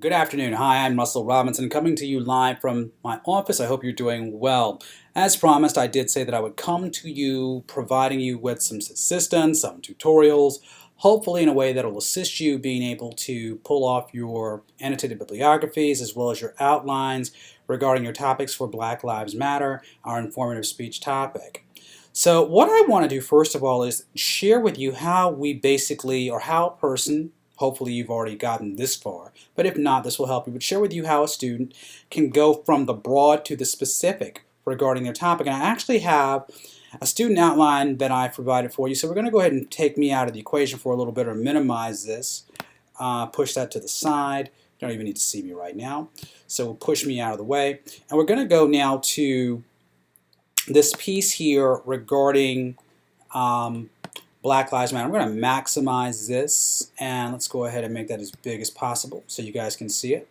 Good afternoon. Hi, I'm Russell Robinson coming to you live from my office. I hope you're doing well. As promised, I did say that I would come to you providing you with some assistance, some tutorials, hopefully in a way that will assist you being able to pull off your annotated bibliographies as well as your outlines regarding your topics for Black Lives Matter, our informative speech topic. So what I want to do first of all is share with you how we basically, or how a person, hopefully you've already gotten this far, but if not, this will help you, but share with you how a student can go from the broad to the specific regarding their topic. And I actually have a student outline that I've provided for you, so we're going to go ahead and take me out of the equation for a little bit or minimize this. Push that to the side. You don't even need to see me right now. So we'll push me out of the way. And we're going to go now to this piece here regarding Black Lives Matter. I'm going to maximize this, and let's go ahead and make that as big as possible so you guys can see it.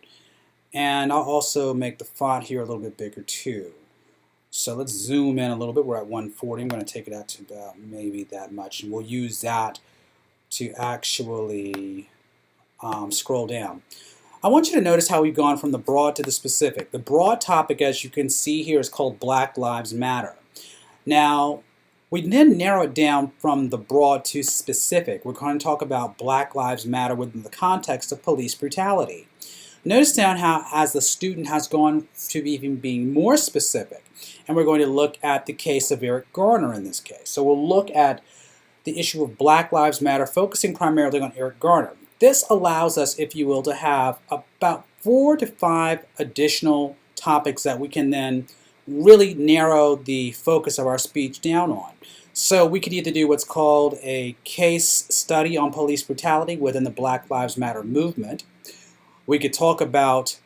And I'll also make the font here a little bit bigger too. So let's zoom in a little bit. We're at 140. I'm going to take it out to about maybe that much, and we'll use that to actually scroll down. I want you to notice how we've gone from the broad to the specific. The broad topic, as you can see here, is called Black Lives Matter. Now, we then narrow it down from the broad to specific. We're going to talk about Black Lives Matter within the context of police brutality. Notice down how, as the student has gone to even being more specific, and we're going to look at the case of Eric Garner in this case. So we'll look at the issue of Black Lives Matter, focusing primarily on Eric Garner. This allows us, if you will, to have about 4 to 5 additional topics that we can then really narrow the focus of our speech down on. So we could either do what's called a case study on police brutality within the Black Lives Matter movement. We could talk about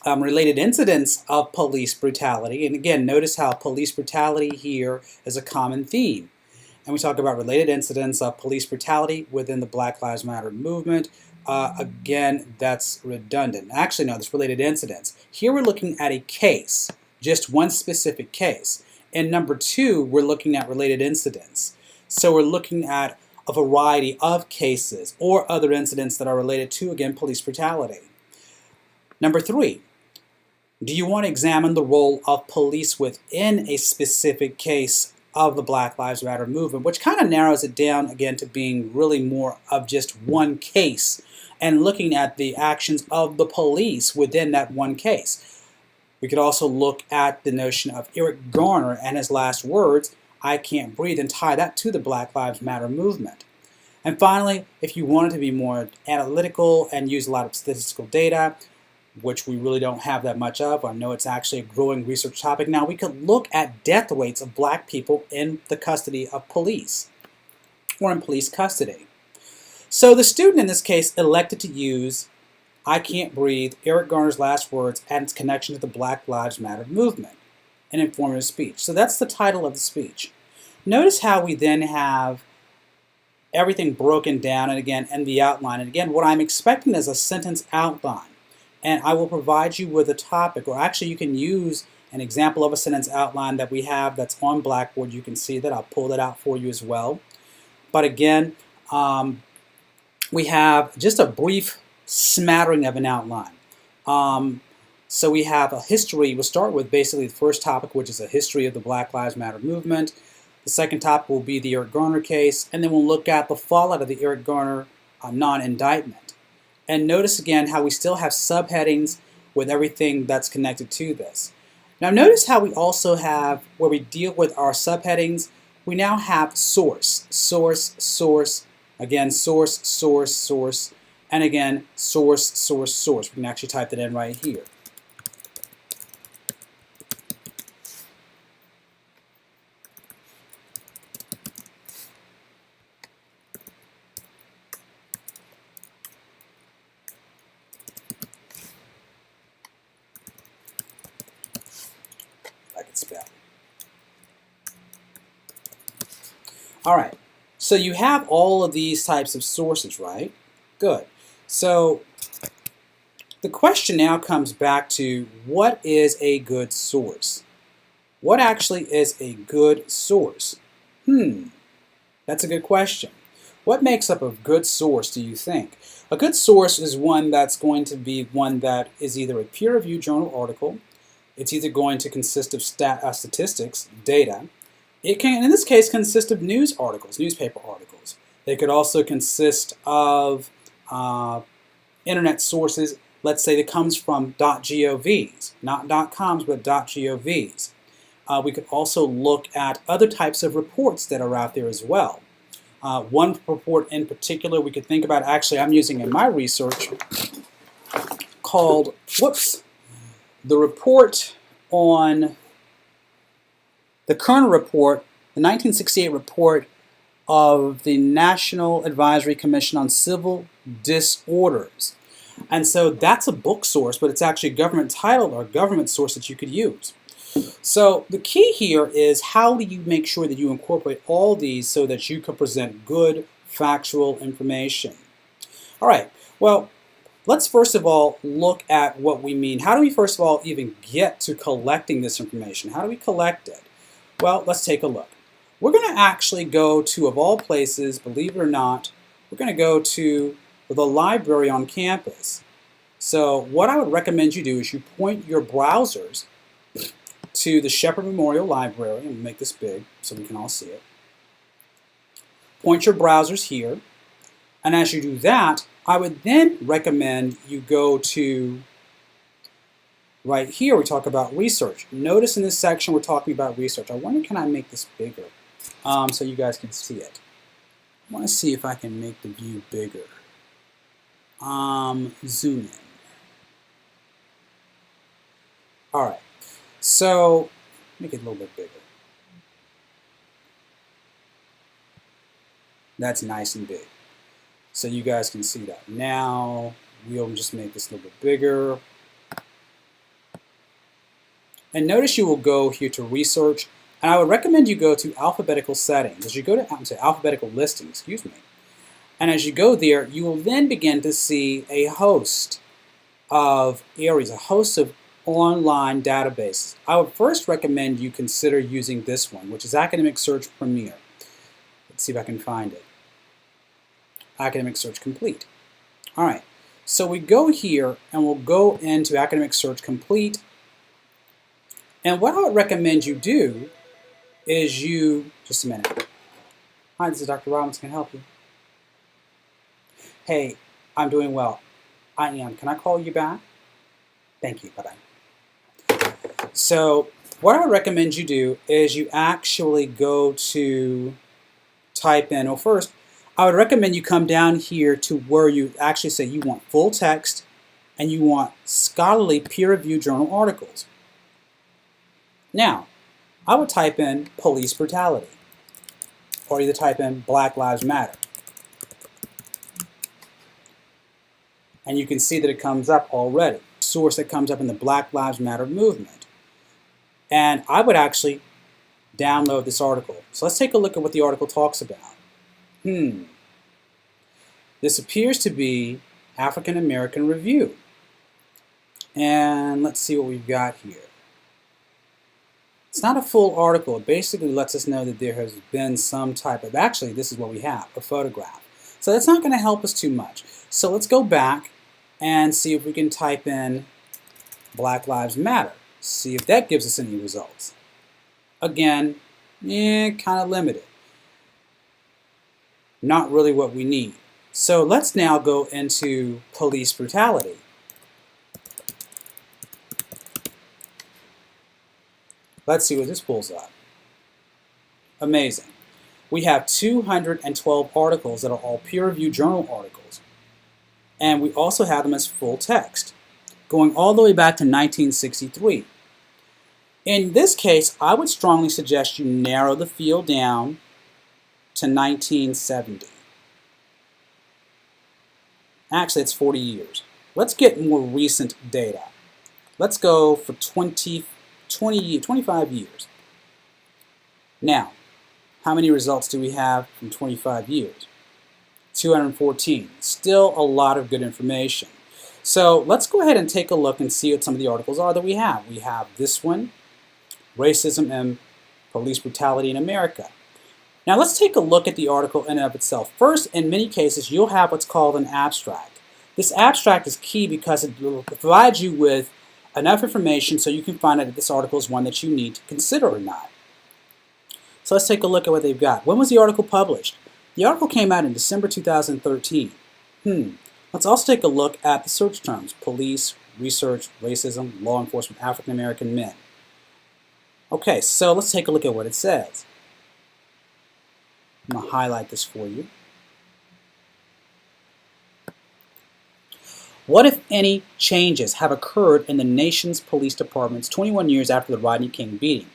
related incidents of police brutality. And again, notice how police brutality here is a common theme. And we talk about related incidents of police brutality within the Black Lives Matter movement. Again, that's redundant. Actually, no, there's related incidents. Here we're looking at a case, just one specific case. And number 2, we're looking at related incidents. So we're looking at a variety of cases or other incidents that are related to, again, police brutality. Number 3, do you want to examine the role of police within a specific case of the Black Lives Matter movement, which kind of narrows it down again to being really more of just one case and looking at the actions of the police within that one case. We could also look at the notion of Eric Garner and his last words, "I can't breathe," and tie that to the Black Lives Matter movement. And finally, if you wanted to be more analytical and use a lot of statistical data, which we really don't have that much of. I know it's actually a growing research topic now. We could look at death rates of black people in the custody of police or in police custody. So the student in this case elected to use "I can't breathe," Eric Garner's last words, and its connection to the Black Lives Matter movement, an informative speech. So that's the title of the speech. Notice how we then have everything broken down and again, and the outline. And again, what I'm expecting is a sentence outline. And I will provide you with a topic, or actually you can use an example of a sentence outline that we have that's on Blackboard. You can see that. I'll pull that out for you as well. But again, we have just a brief smattering of an outline. So we have a history. We'll start with basically the first topic, which is a history of the Black Lives Matter movement. The second topic will be the Eric Garner case, and then we'll look at the fallout of the Eric Garner non-indictment. And notice again how we still have subheadings with everything that's connected to this. Now notice how we also have, where we deal with our subheadings, we now have source, source, source, again source, source, source, and again source, source, source. We can actually type that in right here. I can spell. All right, so you have all of these types of sources, right? Good. So the question now comes back to, what is a good source? What actually is a good source? That's a good question. What makes up a good source, do you think? A good source is one that's going to be one that is either a peer-reviewed journal article, it's either going to consist of statistics, data. It can, in this case, consist of news articles, newspaper articles. They could also consist of internet sources, let's say that comes from .govs, not .coms, but .govs. We could also look at other types of reports that are out there as well. One report in particular we could think about, actually I'm using in my research, called, the report on, the current report, the 1968 report of the National Advisory Commission on Civil Disorders. And so that's a book source, but it's actually a government title or a government source that you could use. So the key here is how do you make sure that you incorporate all these so that you can present good factual information. All right, well, let's first of all look at what we mean. How do we first of all even get to collecting this information? How do we collect it? Well, let's take a look. We're going to actually go to, of all places, believe it or not, we're going to go to the library on campus. So what I would recommend you do is you point your browsers to the Shepherd Memorial Library, and make this big so we can all see it. Point your browsers here, and as you do that, I would then recommend you go to right here. We talk about research. Notice in this section we're talking about research. I wonder, can I make this bigger so you guys can see it? I want to see if I can make the view bigger. Zoom in. All right. So, make it a little bit bigger. That's nice and big. So you guys can see that. Now, we'll just make this a little bit bigger. And notice you will go here to research, and I would recommend you go to alphabetical settings. As you go to alphabetical listing, excuse me. And as you go there, you will then begin to see a host of areas, a host of online databases. I would first recommend you consider using this one, which is Academic Search Premier. Let's see if I can find it. Academic Search Complete. All right, so we go here and we'll go into Academic Search Complete. And what I would recommend you do is just a minute. Hi, this is Dr. Robinson. Can I help you? Hey, I'm doing well. I am. Can I call you back? Thank you. Bye-bye. So what I would recommend you do is you actually go to type in, well first, I would recommend you come down here to where you actually say you want full text and you want scholarly peer-reviewed journal articles. Now, I would type in police brutality, or either type in Black Lives Matter. And you can see that it comes up already, source that comes up in the Black Lives Matter movement. And I would actually download this article. So let's take a look at what the article talks about. This appears to be African American Review. And let's see what we've got here. It's not a full article. It basically lets us know that there has been some type of, actually this is what we have, a photograph. So that's not going to help us too much. So let's go back and see if we can type in Black Lives Matter. See if that gives us any results. Again, kind of limited. Not really what we need. So let's now go into police brutality. Let's see what this pulls up. Amazing. We have 212 articles that are all peer-reviewed journal articles. And we also have them as full text, going all the way back to 1963. In this case, I would strongly suggest you narrow the field down to 1970. Actually, it's 40 years. Let's get more recent data. Let's go for 25 years. Now, how many results do we have from 25 years? 214. Still a lot of good information. So let's go ahead and take a look and see what some of the articles are that we have. We have this one, Racism and Police Brutality in America. Now let's take a look at the article in and of itself. First, in many cases, you'll have what's called an abstract. This abstract is key because it will provide you with enough information so you can find out if this article is one that you need to consider or not. So let's take a look at what they've got. When was the article published? The article came out in December 2013. Let's also take a look at the search terms: police, research, racism, law enforcement, African American men. Okay, so let's take a look at what it says. I'm going to highlight this for you. What, if any, changes have occurred in the nation's police departments 21 years after the Rodney King beating?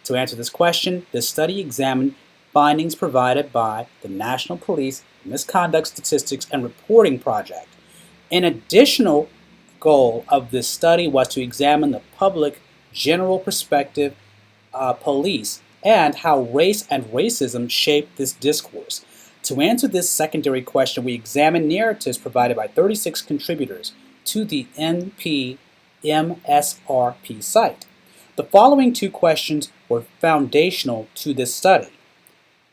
To answer this question, this study examined findings provided by the National Police Misconduct Statistics and Reporting Project. An additional goal of this study was to examine the public general perspective police and how race and racism shape this discourse. To answer this secondary question, we examined narratives provided by 36 contributors to the NPMSRP site. The following two questions were foundational to this study.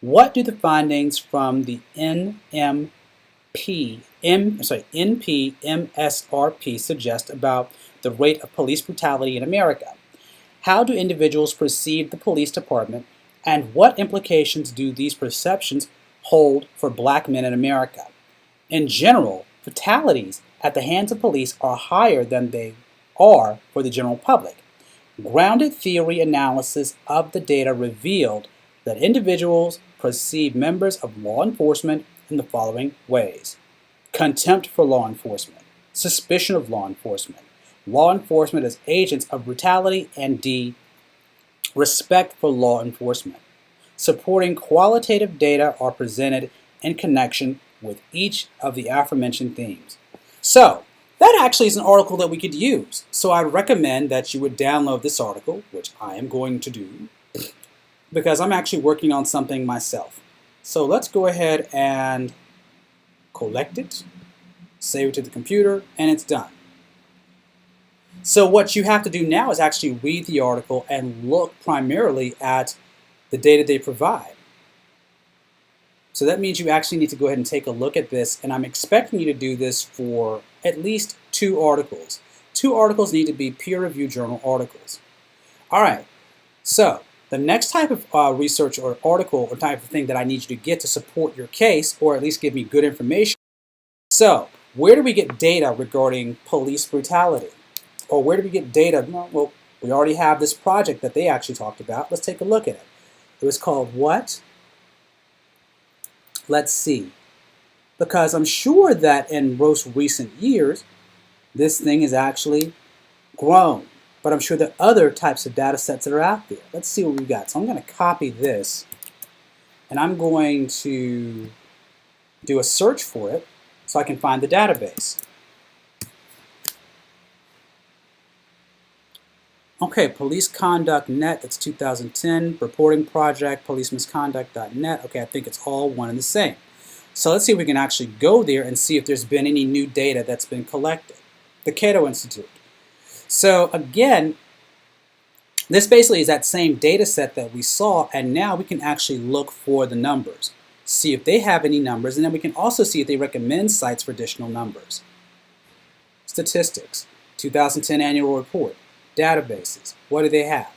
What do the findings from the NPMSRP suggest about the rate of police brutality in America? How do individuals perceive the police department, and what implications do these perceptions hold for black men in America? In general, fatalities at the hands of police are higher than they are for the general public. Grounded theory analysis of the data revealed that individuals perceive members of law enforcement in the following ways: contempt for law enforcement, suspicion of law enforcement as agents of brutality, and D, respect for law enforcement. Supporting qualitative data are presented in connection with each of the aforementioned themes. So, that actually is an article that we could use. So I recommend that you would download this article, which I am going to do, because I'm actually working on something myself. So let's go ahead and collect it, save it to the computer, and it's done. So what you have to do now is actually read the article and look primarily at the data they provide. So that means you actually need to go ahead and take a look at this, and I'm expecting you to do this for at least 2 articles. 2 articles need to be peer-reviewed journal articles. All right, so the next type of research or article or type of thing that I need you to get to support your case, or at least give me good information. So where do we get data regarding police brutality? Or where do we get data? Well, we already have this project that they actually talked about. Let's take a look at it. It was called what? Let's see. Because I'm sure that in most recent years, this thing has actually grown. But I'm sure there are other types of data sets that are out there. Let's see what we got. So I'm going to copy this, and I'm going to do a search for it so I can find the database. Okay, Police Conduct Net, that's 2010. Reporting Project, policemisconduct.net. Okay, I think it's all one and the same. So let's see if we can actually go there and see if there's been any new data that's been collected. The Cato Institute. So again, this basically is that same data set that we saw, and now we can actually look for the numbers, see if they have any numbers, and then we can also see if they recommend sites for additional numbers. Statistics, 2010 annual report. Databases, what do they have?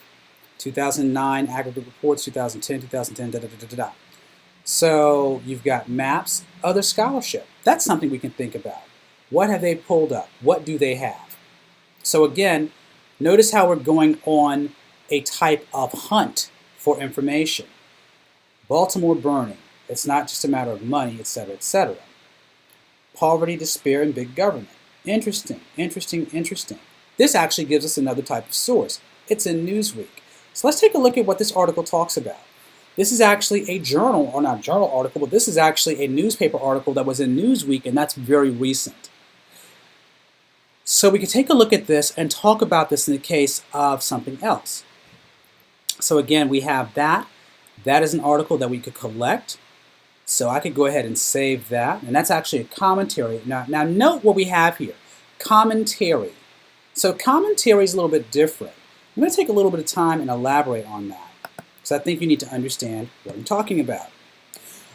2009 aggregate reports, 2010, da-da-da-da-da-da. So you've got maps, other scholarship. That's something we can think about. What have they pulled up? What do they have? So again, notice how we're going on a type of hunt for information. Baltimore burning. It's not just a matter of money, etc., etc. Poverty, despair, and big government. Interesting, interesting, interesting. This actually gives us another type of source. It's in Newsweek. So let's take a look at what this article talks about. This is actually a journal, or not a journal article, but this is actually a newspaper article that was in Newsweek, and that's very recent. So we can take a look at this and talk about this in the case of something else. So again, we have that. That is an article that we could collect. So I could go ahead and save that, and that's actually a commentary. Now note what we have here. Commentary. So commentary is a little bit different. I'm going to take a little bit of time and elaborate on that, because I think you need to understand what I'm talking about.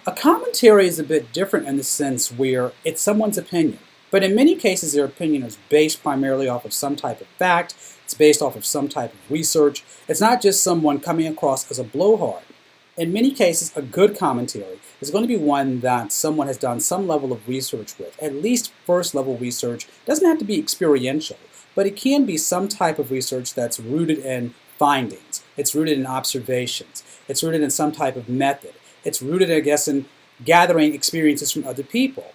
A commentary is a bit different in the sense where it's someone's opinion, But in many cases, their opinion is based primarily off of some type of fact. It's based off of some type of research. It's not just someone coming across as a blowhard. In many cases, a good commentary is going to be one that someone has done some level of research with, at least first level research. It doesn't have to be experiential, but it can be some type of research that's rooted in findings. It's rooted in observations. It's rooted in some type of method. It's rooted, I guess, in gathering experiences from other people.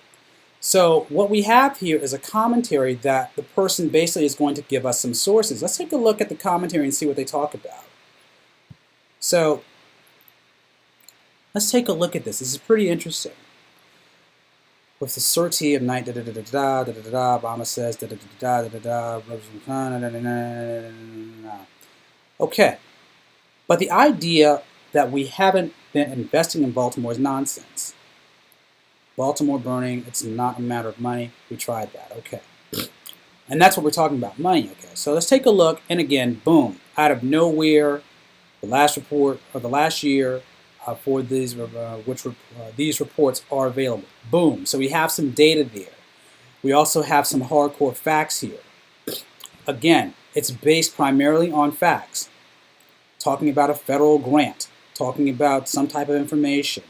So what we have here is a commentary that the person basically is going to give us some sources. Let's take a look at the commentary and see what they talk about. So let's take a look at this. This is pretty interesting. With the certainty of night, Obama says, Okay, but the idea that we haven't been investing in Baltimore is nonsense. Baltimore burning, it's not a matter of money. We tried that, okay. And that's what we're talking about, money, okay. So let's take a look, and again, boom, out of nowhere, the last report, or the last year, for these, these reports are available. Boom, so we have some data there. We also have some hardcore facts here. Again, it's based primarily on facts. Talking about a federal grant, talking about some type of information.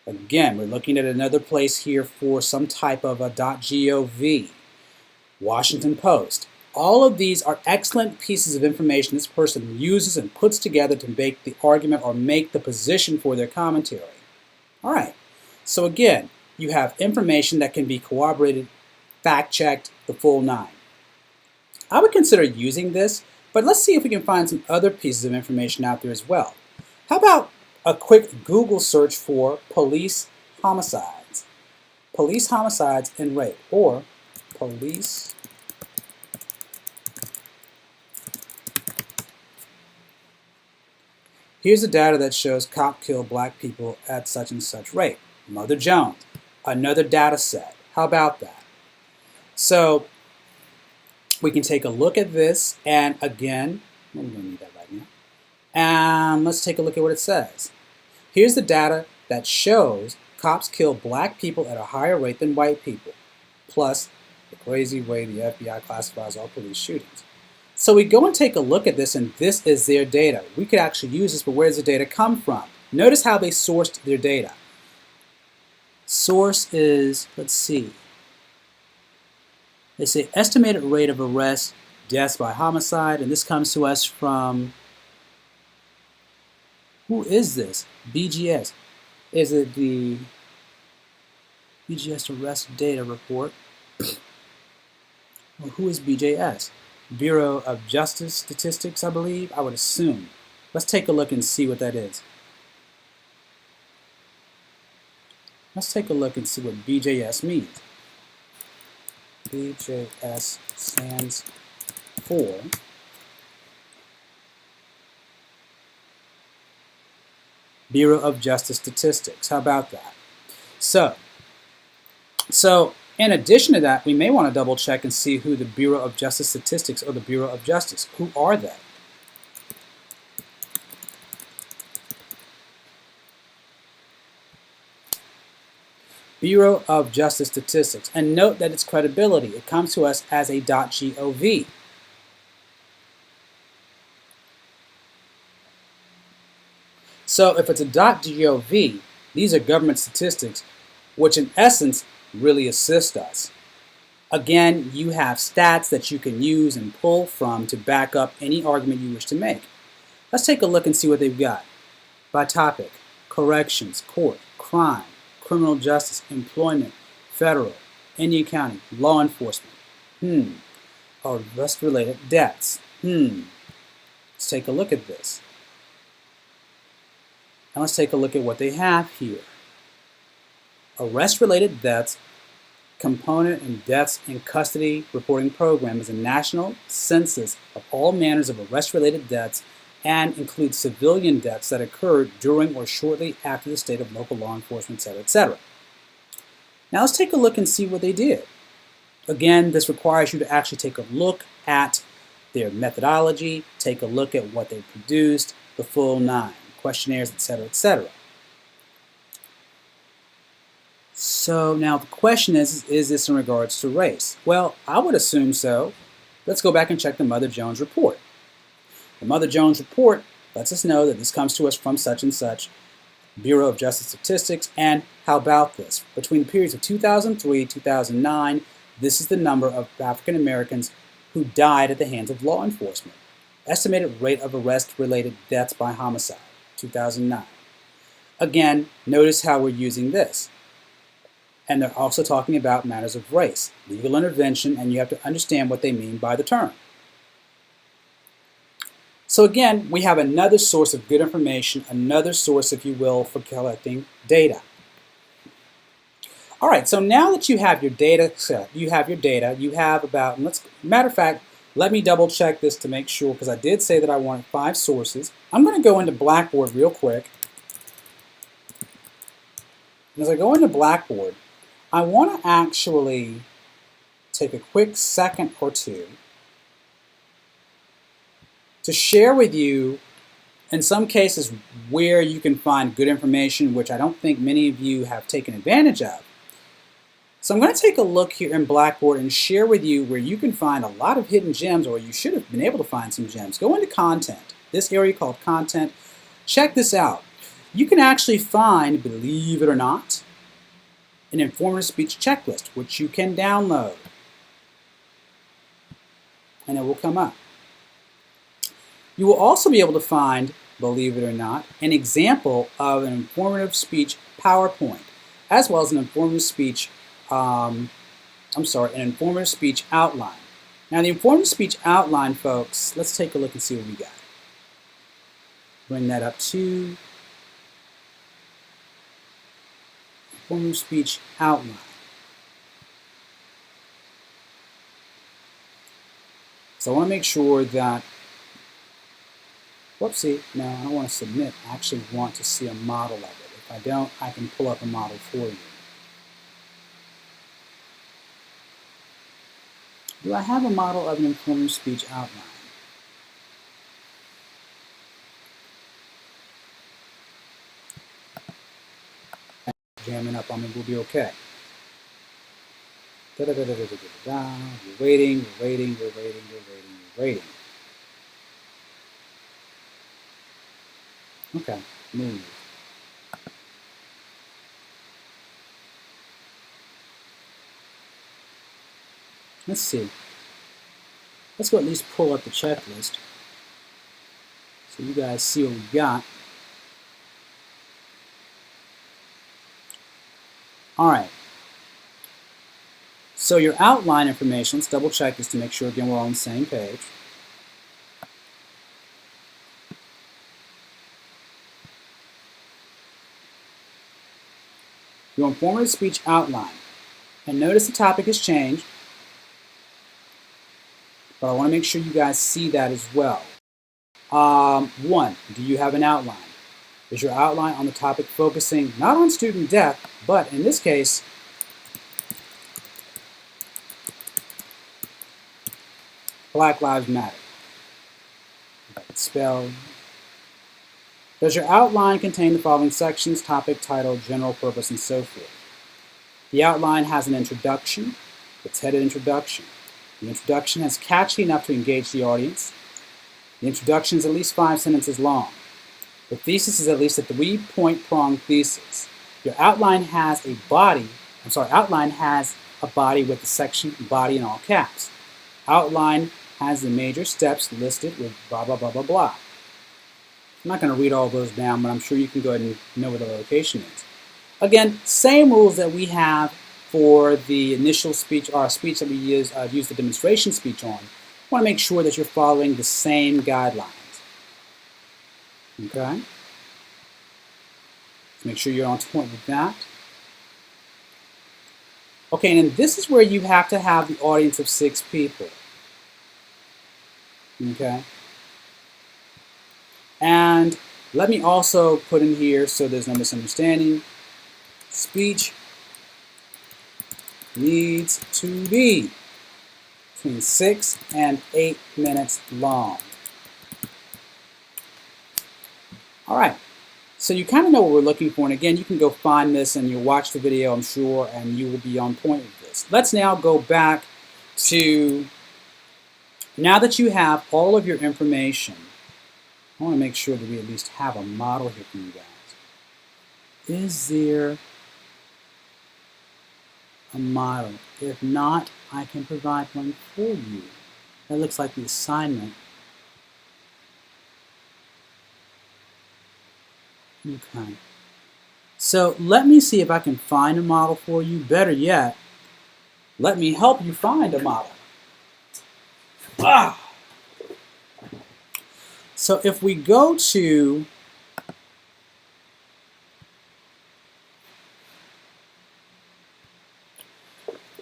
Again, we're looking at another place here for some type of a .gov, Washington Post. All of these are excellent pieces of information this person uses and puts together to make the argument or make the position for their commentary. All right, so again, you have information that can be corroborated, fact-checked, the full nine. I would consider using this, but let's see if we can find some other pieces of information out there as well. How about a quick Google search for police homicides? Police homicides and rape, or police Here's the data that shows cop killed black people at such and such rate. Mother Jones, another data set. How about that? So we can take a look at this, and again, we're going to need that right now. And let's take a look at what it says. Here's the data that shows cops kill black people at a higher rate than white people, plus the crazy way the FBI classifies all police shootings. So we go and take a look at this, and this is their data. We could actually use this, but where does the data come from? Notice how they sourced their data. Source is, let's see, they say estimated rate of arrests, deaths by homicide, and this comes to us from, who is this? BGS. Is it the BGS arrest data report? Well, who is BJS? Bureau of Justice Statistics, I believe, I would assume. Let's take a look and see what that is. Let's take a look and see what BJS means. BJS stands for Bureau of Justice Statistics. How about that? So in addition to that, we may want to double check and see who the Bureau of Justice Statistics or the Bureau of Justice. Who are they? Bureau of Justice Statistics. And note that its credibility, it comes to us as a .gov. So if it's a .gov, these are government statistics, which in essence really assist us. Again, you have stats that you can use and pull from to back up any argument you wish to make. Let's take a look and see what they've got. By topic: corrections, court, crime, criminal justice, employment, federal, Indian County, law enforcement. Arrest-related deaths. Let's take a look at this. Now let's take a look at what they have here. Arrest-related deaths component and deaths in custody reporting program is a national census of all manners of arrest-related deaths and includes civilian deaths that occurred during or shortly after the state of local law enforcement, etc., etc. Now let's take a look and see what they did. Again, this requires you to actually take a look at their methodology, take a look at what they produced, the full nine, questionnaires, etc., etc. So now the question is this in regards to race? Well, I would assume so. Let's go back and check the Mother Jones report. The Mother Jones report lets us know that this comes to us from such and such Bureau of Justice Statistics, and how about this? Between the periods of 2003 2009, this is the number of African Americans who died at the hands of law enforcement. Estimated rate of arrest-related deaths by homicide, 2009. Again, notice how we're using this. And they're also talking about matters of race, legal intervention, and you have to understand what they mean by the term. So again, we have another source of good information, another source, if you will, for collecting data. All right, so now that you have your data set, you have about, matter of fact, let me double check this to make sure, because I did say that I wanted 5 sources. I'm going to go into Blackboard real quick. As I go into Blackboard, I want to actually take a quick second or two to share with you, in some cases, where you can find good information, which I don't think many of you have taken advantage of. So I'm going to take a look here in Blackboard and share with you where you can find a lot of hidden gems, or you should have been able to find some gems. Go into Content, this area called Content. Check this out. You can actually find, believe it or not, an informative speech checklist, which you can download. And it will come up. You will also be able to find, believe it or not, an example of an informative speech PowerPoint, as well as an informative speech, an informative speech outline. Now the informative speech outline, folks, let's take a look and see what we got. Bring that up to informative speech outline. So I want to make sure that, whoopsie, no, I don't want to submit. I actually want to see a model of it. If I don't, I can pull up a model for you. Do I have a model of an informative speech outline? Jamming up on me, we'll be okay. We're waiting. Okay, move. Let's see. Let's go at least pull up the checklist so you guys see what we got. All right. So your outline information, let's double check this to make sure again we're all on the same page. Your informative speech outline. And notice the topic has changed, but I want to make sure you guys see that as well. 1, do you have an outline? Is your outline on the topic focusing not on student death, but in this case, Black Lives Matter? Spell. Does your outline contain the following sections: topic, title, general purpose, and so forth? The outline has an introduction. It's headed Introduction. The introduction is catchy enough to engage the audience. The introduction is at least 5 sentences long. The thesis is at least a 3-point pronged thesis. Your outline has a body, outline has a body with the section body in all caps. Outline has the major steps listed with blah, blah, blah, blah, blah. I'm not going to read all those down, but I'm sure you can go ahead and know where the location is. Again, same rules that we have for the initial speech, or speech that we use the demonstration speech on. You want to make sure that you're following the same guidelines. Okay? So make sure you're on point with that. Okay, and this is where you have to have the audience of 6 people. Okay? And let me also put in here, so there's no misunderstanding, speech needs to be between 6 and 8 minutes long. All right. So you kind of know what we're looking for, and again, you can go find this and you'll watch the video, I'm sure, and you will be on point with this. Let's now go back to, now that you have all of your information, I want to make sure that we at least have a model here for you guys. Is there a model? If not, I can provide one for you. That looks like the assignment. Okay. So let me see if I can find a model for you. Better yet, let me help you find a model. Ah! So if we go to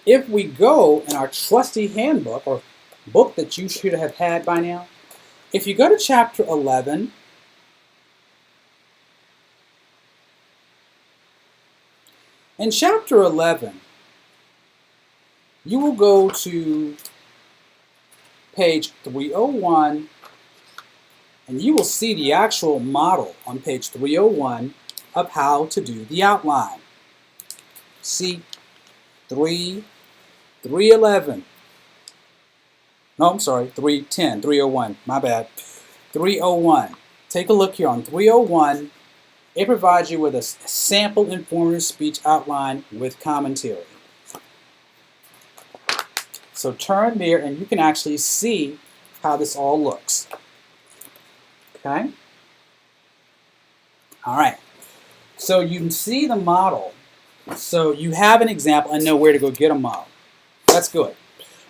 in our trusty handbook, or book that you should have had by now, if you go to chapter 11, in chapter 11, you will go to page 301, and you will see the actual model on page 301 of how to do the outline. See 311. No, I'm sorry, 310, 301, my bad. 301. Take a look here on 301. It provides you with a sample informative speech outline with commentary. So turn there and you can actually see how this all looks. Okay? All right. So you can see the model. So you have an example and know where to go get a model. That's good.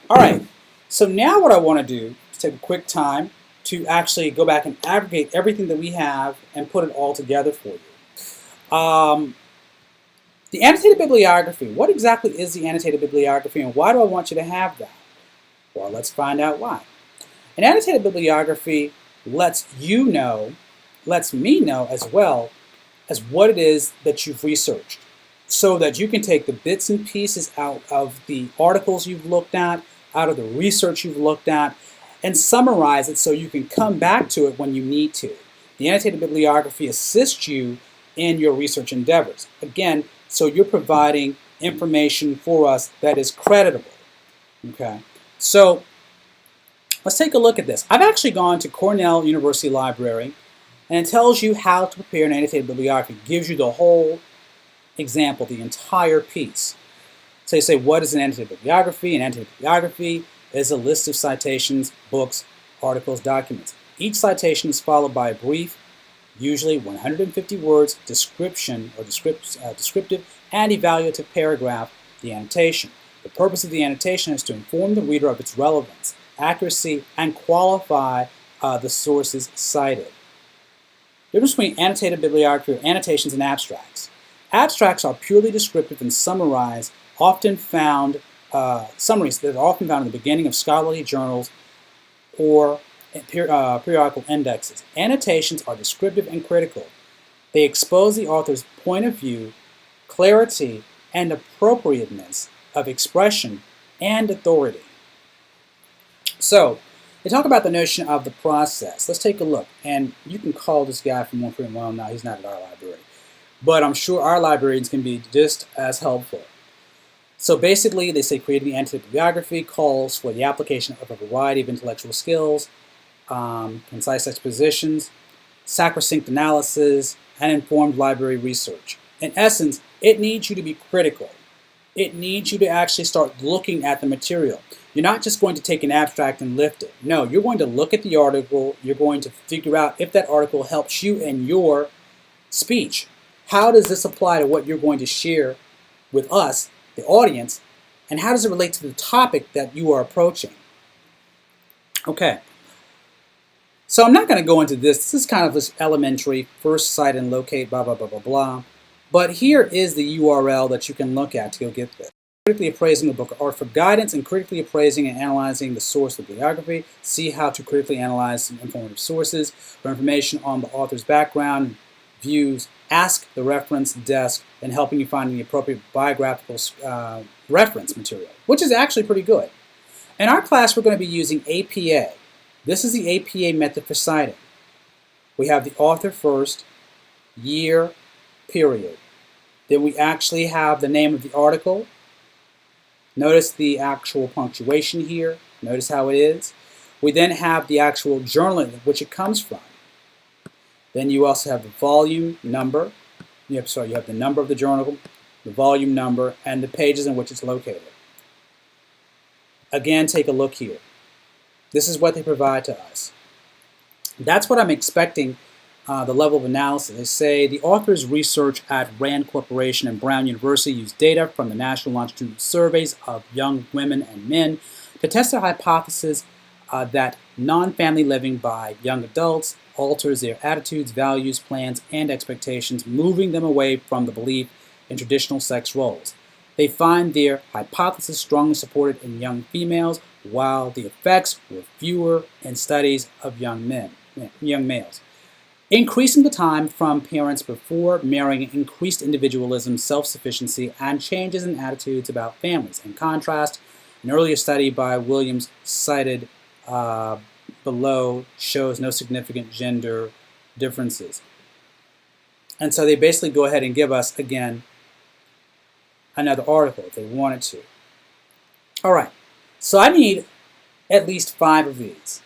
All right. So now what I want to do is take a quick time to actually go back and aggregate everything that we have and put it all together for you. The annotated bibliography. What exactly is the annotated bibliography and why do I want you to have that? Well, let's find out why. An annotated bibliography lets you know, lets me know as well as what it is that you've researched, so that you can take the bits and pieces out of the articles you've looked at, out of the research you've looked at, and summarize it so you can come back to it when you need to. The annotated bibliography assists you in your research endeavors. Again, so you're providing information for us that is creditable. Okay, so let's take a look at this. I've actually gone to Cornell University Library, and it tells you how to prepare an annotated bibliography. It gives you the whole example, the entire piece. So you say, what is an annotated bibliography? An annotated bibliography is a list of citations, books, articles, documents. Each citation is followed by a brief, usually 150 words, description or descriptive and evaluative paragraph, the annotation. The purpose of the annotation is to inform the reader of its relevance, accuracy, and qualify the sources cited. The difference between annotated bibliography or annotations and abstracts. Abstracts are purely descriptive and summaries, summaries that are often found in the beginning of scholarly journals or periodical indexes. Annotations are descriptive and critical. They expose the author's point of view, clarity, and appropriateness of expression and authority. So, they talk about the notion of the process. Let's take a look. And you can call this guy from 1.1. Now, he's not at our library. But I'm sure our librarians can be just as helpful. So basically, they say creating the annotated bibliography calls for the application of a variety of intellectual skills, concise expositions, sacrosanct analysis, and informed library research. In essence, it needs you to be critical. It needs you to actually start looking at the material. You're not just going to take an abstract and lift it. No, you're going to look at the article. You're going to figure out if that article helps you in your speech. How does this apply to what you're going to share with us, the audience, and how does it relate to the topic that you are approaching? Okay, so I'm not going to go into this. This is kind of this elementary, first cite and locate, blah, blah, blah, blah, blah. But here is the URL that you can look at to go get this. Critically appraising the book of art. For guidance in critically appraising and analyzing the source of the bibliography, see how to critically analyze some informative sources. For information on the author's background, views, ask the reference desk in helping you find the appropriate biographical reference material, which is actually pretty good. In our class, we're going to be using APA. This is the APA method for citing. We have the author first, year, period. Then we actually have the name of the article. Notice the actual punctuation here. Notice how it is. We then have the actual journal in which it comes from. Then you also have the volume number. You have the number of the journal, the volume number, and the pages in which it's located. Again, take a look here. This is what they provide to us. That's what I'm expecting the level of analysis. They say the author's research at RAND Corporation and Brown University used data from the National Longitudinal Surveys of young women and men to test their hypothesis that non-family living by young adults alters their attitudes, values, plans, and expectations, moving them away from the belief in traditional sex roles. They find their hypothesis strongly supported in young females, while the effects were fewer in studies of young males. Increasing the time from parents before marrying increased individualism, self-sufficiency, and changes in attitudes about families. In contrast, an earlier study by Williams cited below shows no significant gender differences. And so they basically go ahead and give us, again, another article if they wanted to. All right, so I need at least 5 of these,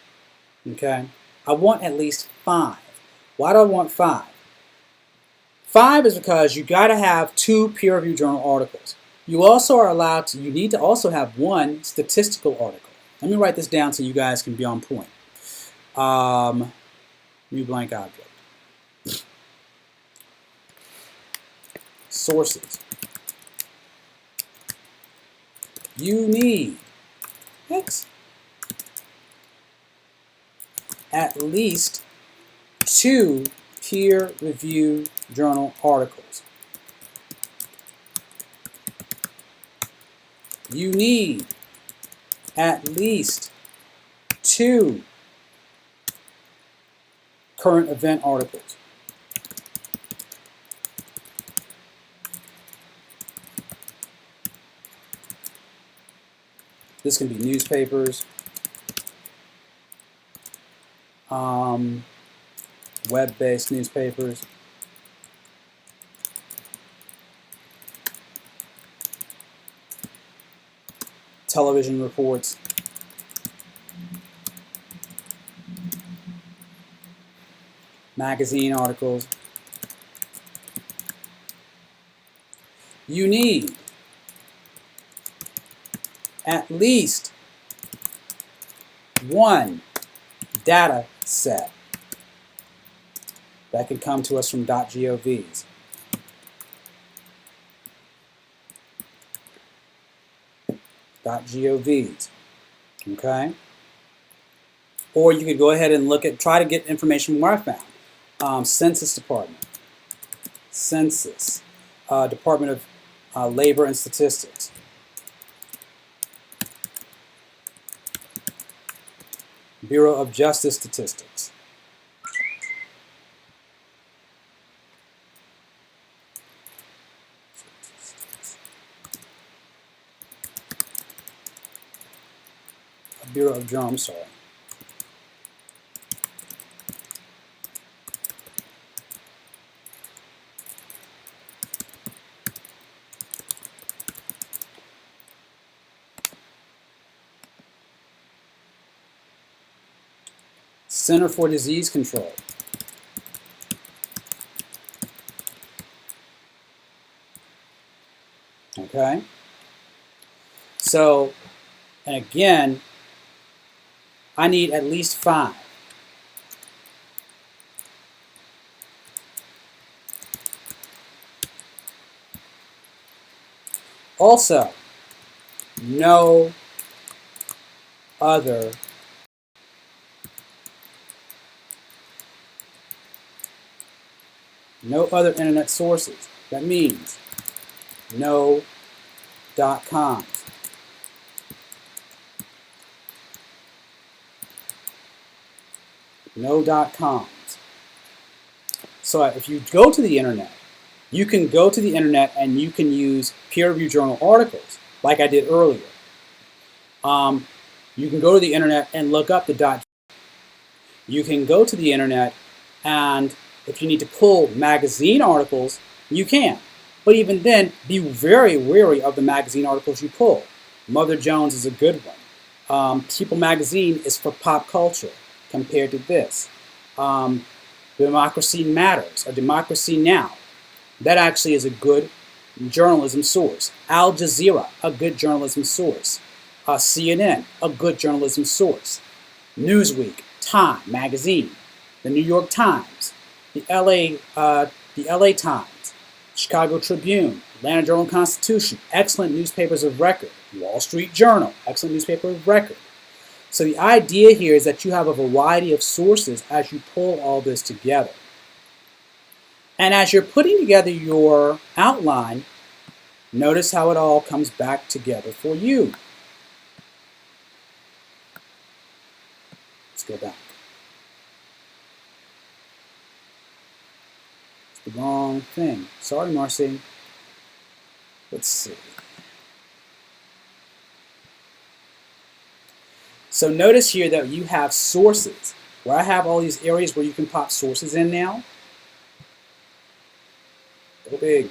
okay? I want at least 5. Why do I want 5? 5 is because you got to have 2 peer-reviewed journal articles. You also are allowed to, you need to also have 1 statistical article. Let me write this down so you guys can be on point. New blank object. Sources. You need at least 2 peer-reviewed journal articles. You need at least 2 current event articles. This can be newspapers, web-based newspapers, television reports, magazine articles. You need at least 1 data set that can come to us from .govs. .govs, okay? Or you could go ahead and try to get information from where I found. Census Department, Census, Department of Labor and Statistics. Bureau of Justice Statistics. Bureau of Journal, I'm sorry. Center for Disease Control. Okay? So, and again, I need at least 5. Also, no other internet sources. That means no .coms. No .coms. So if you go to the internet, you can go to the internet and you can use peer-reviewed journal articles, like I did earlier. You can go to the internet and look up the .gov. You can go to the internet and If you need to pull magazine articles, you can. But even then, be very wary of the magazine articles you pull. Mother Jones is a good one. People Magazine is for pop culture compared to this. Democracy Matters or Democracy Now! That actually is a good journalism source. Al Jazeera, a good journalism source. CNN, a good journalism source. Newsweek, Time Magazine, the New York Times, the LA Times, Chicago Tribune, Atlanta Journal-Constitution, excellent newspapers of record. Wall Street Journal, excellent newspaper of record. So the idea here is that you have a variety of sources as you pull all this together. And as you're putting together your outline, notice how it all comes back together for you. Let's go back. It's the wrong thing. Sorry, Marcy. Let's see. So notice here that you have sources, where I have all these areas where you can pop sources in now. Go big.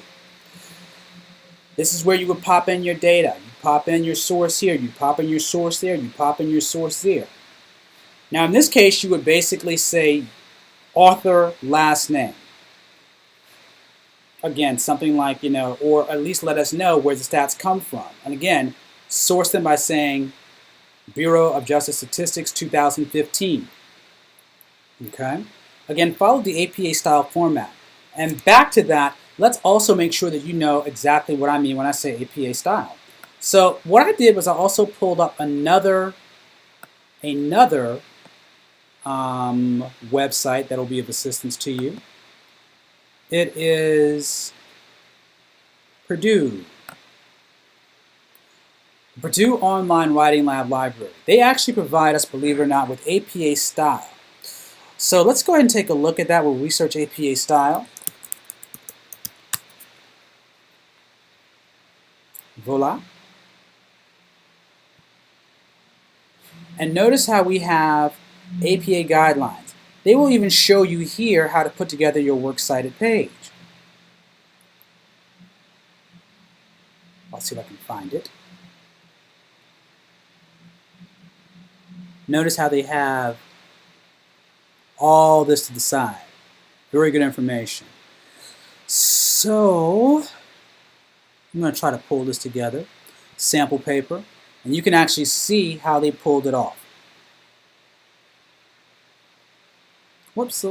This is where you would pop in your data. You pop in your source here, you pop in your source there, you pop in your source there. Now in this case, you would basically say author, last name. Again, something like, or at least let us know where the stats come from. And again, source them by saying Bureau of Justice Statistics 2015. Okay? Again, follow the APA style format. And back to that, let's also make sure that you know exactly what I mean when I say APA style. So what I did was I also pulled up another website that will be of assistance to you. It is Purdue Online Writing Lab Library. They actually provide us, believe it or not, with APA style. So let's go ahead and take a look at that. We'll research APA style. Voila. And notice how we have APA guidelines. They will even show you here how to put together your works cited page. I'll see if I can find it. Notice how they have all this to the side. Very good information. So I'm going to try to pull this together. Sample paper. And you can actually see how they pulled it off. Whoops.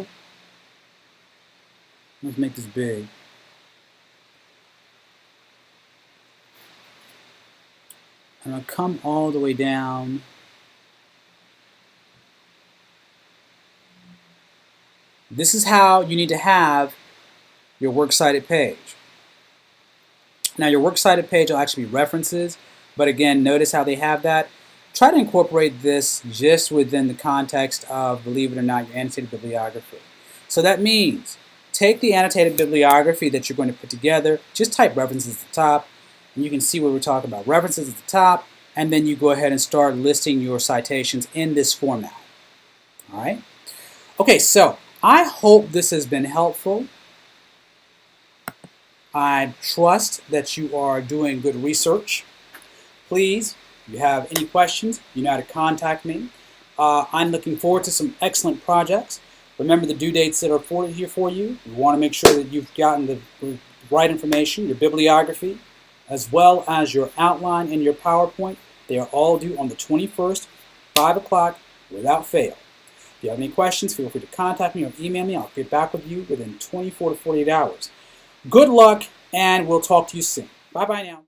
Let's make this big. And I'll come all the way down. This is how you need to have your works cited page. Now your works cited page will actually be references, but again, notice how they have that. Try to incorporate this just within the context of, believe it or not, your annotated bibliography. So that means take the annotated bibliography that you're going to put together, just type references at the top, and you can see what we're talking about. References at the top, and then you go ahead and start listing your citations in this format. All right? Okay, so I hope this has been helpful. I trust that you are doing good research. Please, if you have any questions, you know how to contact me. I'm looking forward to some excellent projects. Remember the due dates that are here for you. You want to make sure that you've gotten the right information, your bibliography, as well as your outline and your PowerPoint. They are all due on the 21st, 5 o'clock, without fail. If you have any questions, feel free to contact me or email me. I'll get back with you within 24 to 48 hours. Good luck, and we'll talk to you soon. Bye-bye now.